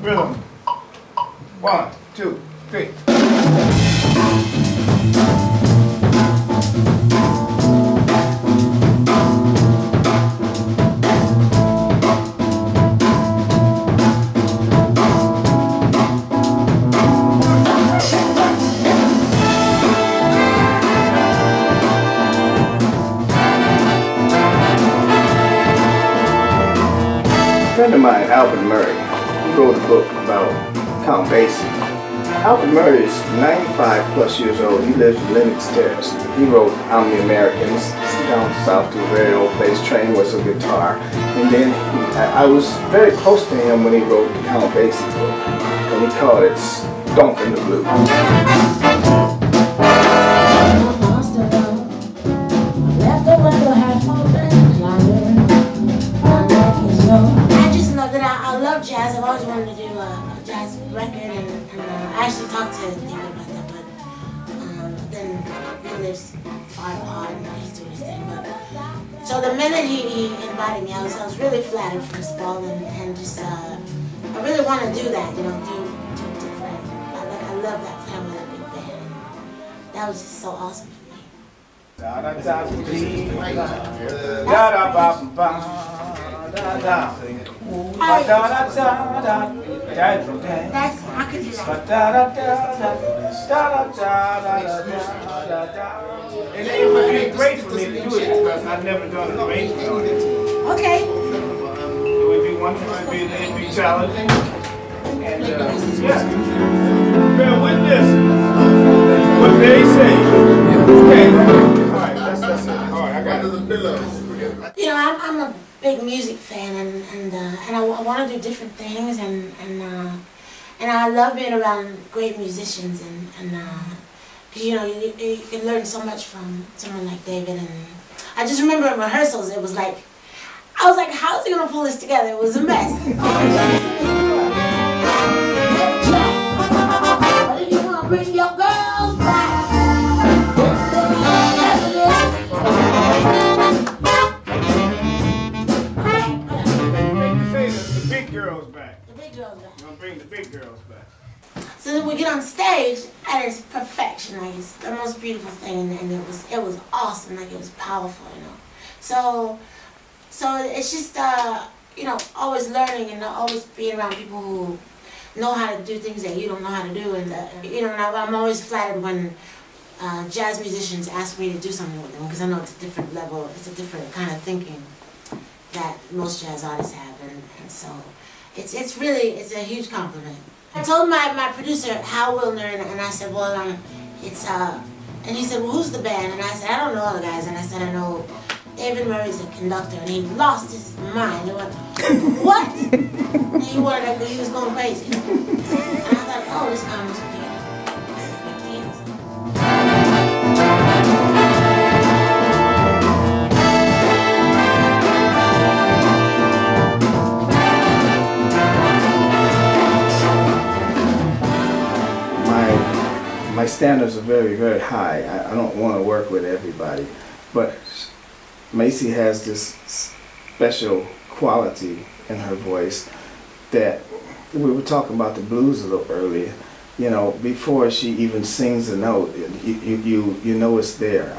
Rhythm. 1, 2, 3. A friend of mine, Albert Murray, he wrote a book about Count Basie. Albert Murray is 95 plus years old. He lives in Lenox Terrace. He wrote How Many Americans, down south to a very old place, trained with a guitar. And then I was very close to him when he wrote the Count Basie book. And he called it Stompin' the Blues. I love jazz. I've always wanted to do a jazz record, and I actually talked to David about that, but then he lives far apart and he's doing his thing. But so the minute he invited me, I was really flattered first of all, and just I really want to do that, you know, do different. I love that playing with a big band. And that was just so awesome for me. Da da da da da da da. That's, I could do that. And it would be great for me to do it because I've never done an arrangement on it. Okay. It would be wonderful, it'd be challenging. And yeah, bear witness what they say. Okay, alright, that's it. Alright, I got it. You know, I'm a big music fan, and I want to do different things, and I love being around great musicians, and cause you know you can learn so much from someone like David. And I just remember in rehearsals it was like I was like, how is he gonna pull this together? It was a mess. If you wanna bring your girls back. Bring the big girls back. So then we get on stage, and it's perfection. Like it's the most beautiful thing, and it was awesome. Like it was powerful, you know. So it's just you know, always learning and always being around people who know how to do things that you don't know how to do, and you know. And I'm always flattered when jazz musicians ask me to do something with them, because I know it's a different level, it's a different kind of thinking that most jazz artists have, and so. It's really a huge compliment. I told my producer, Hal Wilner, and I said, well, it's and he said, well, who's the band? And I said, I don't know all the guys. And I said, I know David Murray's a conductor, and he lost his mind. He went, what? And he was going crazy. And I thought, oh, this guy must be a big deal. My standards are very, very high. I don't want to work with everybody, but Macy has this special quality in her voice that we were talking about the blues a little earlier. You know, before she even sings a note, you know it's there.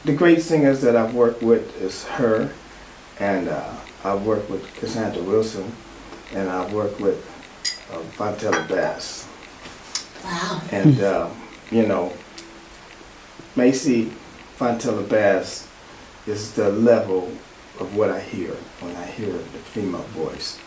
The great singers that I've worked with is her, and I've worked with Cassandra Wilson, and I've worked with Fontella Bass. Wow. And you know, Macy Fontella Bass is the level of what I hear when I hear the female voice.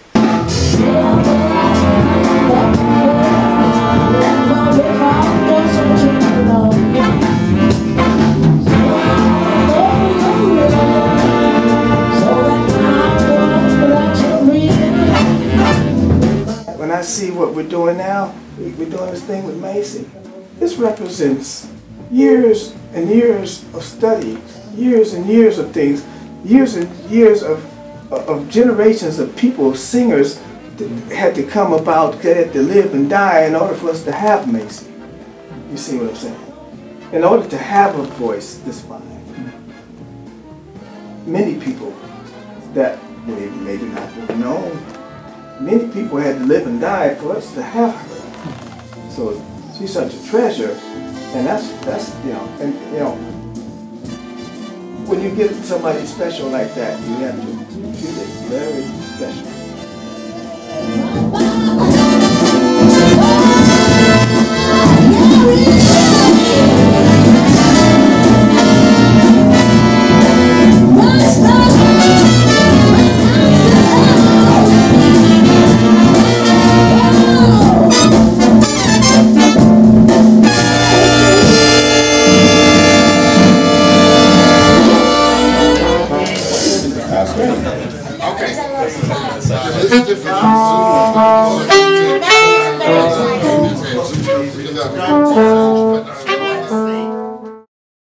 When I see what we're doing now, we're doing this thing with Macy. This represents years and years of study, years and years of things, years and years of generations of people, singers, that had to come about, had to live and die in order for us to have Macy. You see what I'm saying? In order to have a voice this fine, many people that maybe not known. Many people had to live and die for us to have her. So she's such a treasure, and that's when you get somebody special like that, you have to treat it very special.